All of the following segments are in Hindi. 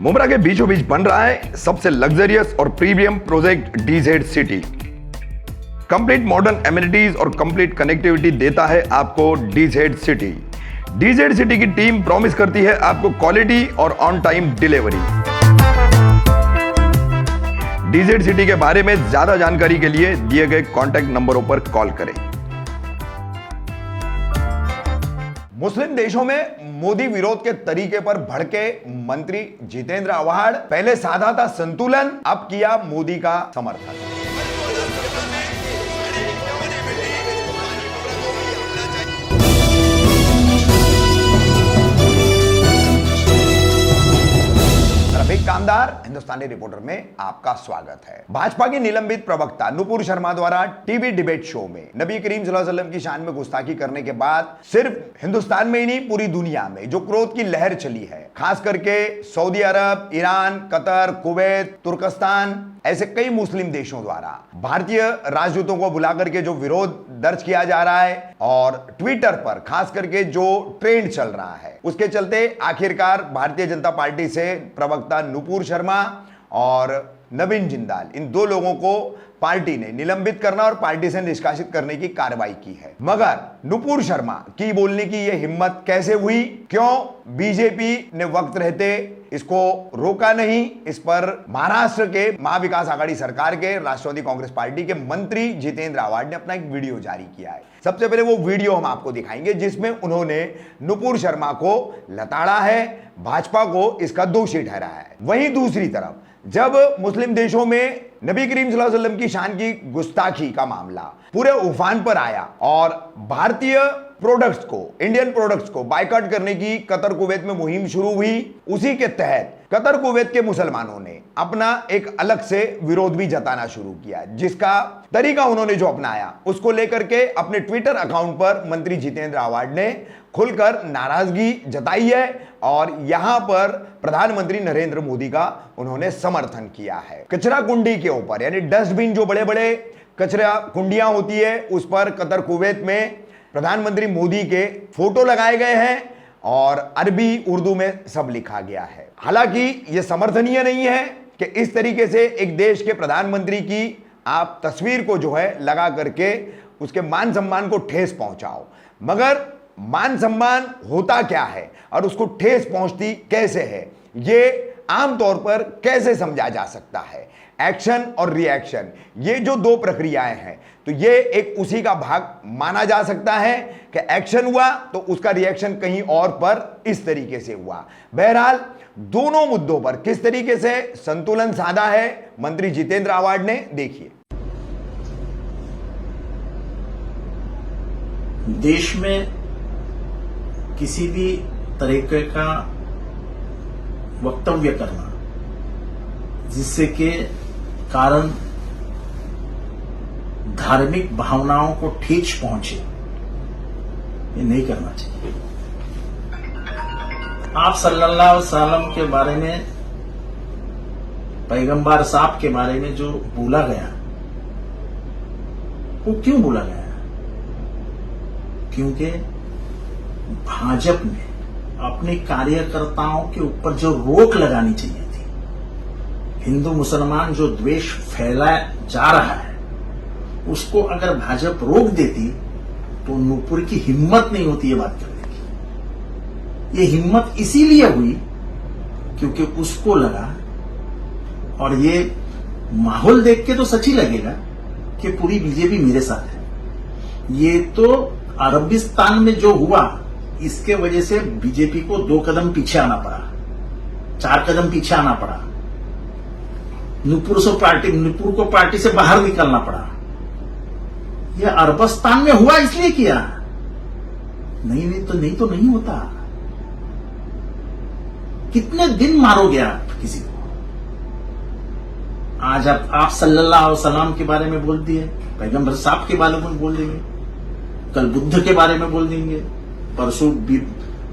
मुंब्रा के बीचों बीच बन रहा है सबसे लग्जरियस और premium project DZ city. Complete modern amenities और कंप्लीट कनेक्टिविटी देता है आपको डीजेड सिटी। डीजेड सिटी की टीम प्रॉमिस करती है आपको क्वालिटी और on time delivery. DZ city के बारे में ज्यादा जानकारी के लिए दिए गए कॉन्टैक्ट नंबरों पर कॉल करें। मुस्लिम देशों में मोदी विरोध के तरीके पर भड़के मंत्री जितेंद्र आव्हाड। पहले साधा था संतुलन, अब किया मोदी का समर्थन। रफीक कामदार हिंदुस्तानी रिपोर्टर में आपका स्वागत है। भाजपा की निलंबित प्रवक्ता नुपुर शर्मा द्वारा टीवी डिबेट शो में नबी करीम सल्लल्लाहु अलैहि वसल्लम की शान में गुस्ताखी करने के बाद सिर्फ हिंदुस्तान में ही नहीं पूरी दुनिया में जो क्रोध की लहर चली है, खास करके सऊदी अरब, ईरान, कतर, कुवैत, तुर्कस्तान ऐसे कई मुस्लिम देशों द्वारा भारतीय राजदूतों को बुलाकर के जो विरोध दर्ज किया जा रहा है और ट्विटर पर खास करके जो ट्रेंड चल रहा है, उसके चलते आखिरकार भारतीय जनता पार्टी से प्रवक्ता नुपुर शर्मा और नवीन जिंदाल इन दो लोगों को पार्टी ने निलंबित करना और पार्टी से निष्कासित करने की कार्रवाई की है। मगर नुपुर शर्मा की बोलने की यह हिम्मत कैसे हुई? क्यों बीजेपी ने वक्त रहते इसको रोका नहीं? इस पर महाराष्ट्र के महाविकास आघाड़ी सरकार के राष्ट्रवादी कांग्रेस पार्टी के मंत्री जितेंद्र आव्हाड ने अपना एक वीडियो जारी किया है। सबसे पहले वो वीडियो हम आपको दिखाएंगे जिसमें उन्होंने नुपुर शर्मा को लताड़ा है, भाजपा को इसका दोषी ठहराया है। वहीं दूसरी तरफ जब मुस्लिम देशों में नबी करीम सल्लल्लाहु अलैहि वसल्लम की शान की गुस्ताखी का मामला पूरे उफान पर आया और भारतीय प्रोडक्ट्स को, इंडियन प्रोडक्ट्स को बायकॉट करने की कतर कुवैत में मुहिम शुरू हुई, उसी के तहत कतर कुवैत के मुसलमानों ने अपना एक अलग से विरोध भी जताना शुरू किया, जिसका तरीका उन्होंने जो अपनाया उसको लेकर के अपने ट्विटर अकाउंट पर मंत्री जितेंद्र आव्हाड ने खुलकर नाराजगी जताई है और यहां पर प्रधानमंत्री नरेंद्र मोदी का उन्होंने समर्थन किया है। कचरा कुंडी के ऊपर, यानी डस्टबिन जो बड़े बड़े कचरा कुंडियां होती है, उस पर कतर कुवैत में प्रधानमंत्री मोदी के फोटो लगाए गए हैं और अरबी उर्दू में सब लिखा गया है। हालांकि यह समर्थनीय नहीं है कि इस तरीके से एक देश के प्रधानमंत्री की आप तस्वीर को जो है लगा करके उसके मान सम्मान को ठेस पहुंचाओ, मगर मान सम्मान होता क्या है और उसको ठेस पहुंचती कैसे है, ये आमतौर पर कैसे समझा जा सकता है? एक्शन और रिएक्शन, ये जो दो प्रक्रियाएं हैं, तो ये एक उसी का भाग माना जा सकता है कि एक्शन हुआ तो उसका रिएक्शन कहीं और पर इस तरीके से हुआ। बहरहाल दोनों मुद्दों पर किस तरीके से संतुलन साधा है मंत्री जितेंद्र आव्हाड ने, देखिए। देश में किसी भी तरीके का वक्तव्य करना जिससे के कारण धार्मिक भावनाओं को ठेस पहुंचे, ये नहीं करना चाहिए। आप सल्लल्लाहु अलैहि वसल्लम के बारे में, पैगंबर साहब के बारे में जो बोला गया, वो क्यों बोला गया? क्योंकि भाजपा ने अपने कार्यकर्ताओं के ऊपर जो रोक लगानी चाहिए थी, हिंदू मुसलमान जो द्वेष फैलाया जा रहा है, उसको अगर भाजपा रोक देती तो नुपुर की हिम्मत नहीं होती ये बात करने की। ये हिम्मत इसीलिए हुई क्योंकि उसको लगा, और ये माहौल देख के तो सच ही लगेगा कि पूरी बीजेपी मेरे साथ है। ये तो अरबिस्तान में जो हुआ, इसके वजह से बीजेपी को 2 कदम पीछे आना पड़ा, 4 कदम पीछे आना पड़ा। नुपुर को पार्टी से बाहर निकलना पड़ा। यह अरबिस्तान में हुआ इसलिए किया, नहीं तो नहीं होता। कितने दिन मारोगे आप किसी को? आज आप सल्लल्लाहु अलैहि वसल्लम के बारे में बोल दिए, पैगंबर साहब के बारे में बोल देंगे, कल बुद्ध के बारे में बोल देंगे, परसों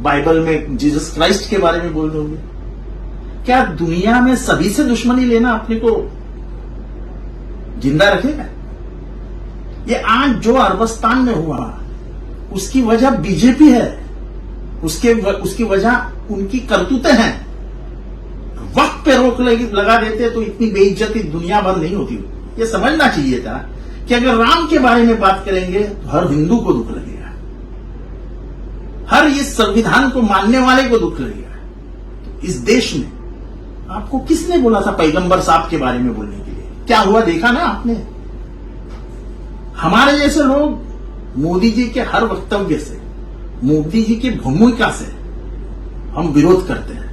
बाइबल में जीसस क्राइस्ट के बारे में बोल दोगे। क्या दुनिया में सभी से दुश्मनी लेना अपने को जिंदा रखेगा? ये आज जो अरबिस्तान में हुआ उसकी वजह बीजेपी है, उसकी वजह उनकी करतूतें हैं। वक्त पे रोक लगा देते तो इतनी बेइज्जती दुनिया भर नहीं होती। ये समझना चाहिए था कि अगर राम के बारे में बात करेंगे तो हर हिंदू को दुख लगेगा, हर इस संविधान को मानने वाले को दुख लगेगा। तो इस देश में आपको किसने बोला था पैगंबर साहब के बारे में बोलने के लिए? क्या हुआ देखा ना आपने। हमारे जैसे लोग मोदी जी के हर वक्तव्य से, मोदी जी की भूमिका से हम विरोध करते हैं।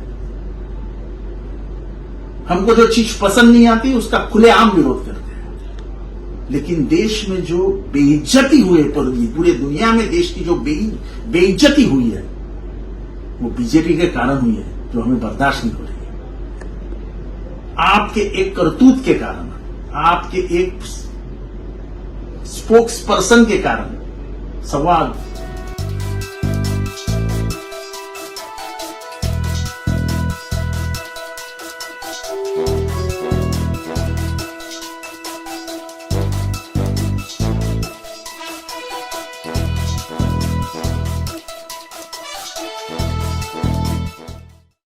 हमको जो चीज पसंद नहीं आती उसका खुलेआम विरोध करते हैं। लेकिन देश में जो बेइज्जती हुई है, पूरे दुनिया में देश की जो बेइज्जती हुई है वो बीजेपी के कारण हुई है, जो हमें बर्दाश्त नहीं हो रही है। आपके एक करतूत के कारण, आपके एक स्पोक्स पर्सन के कारण 1.25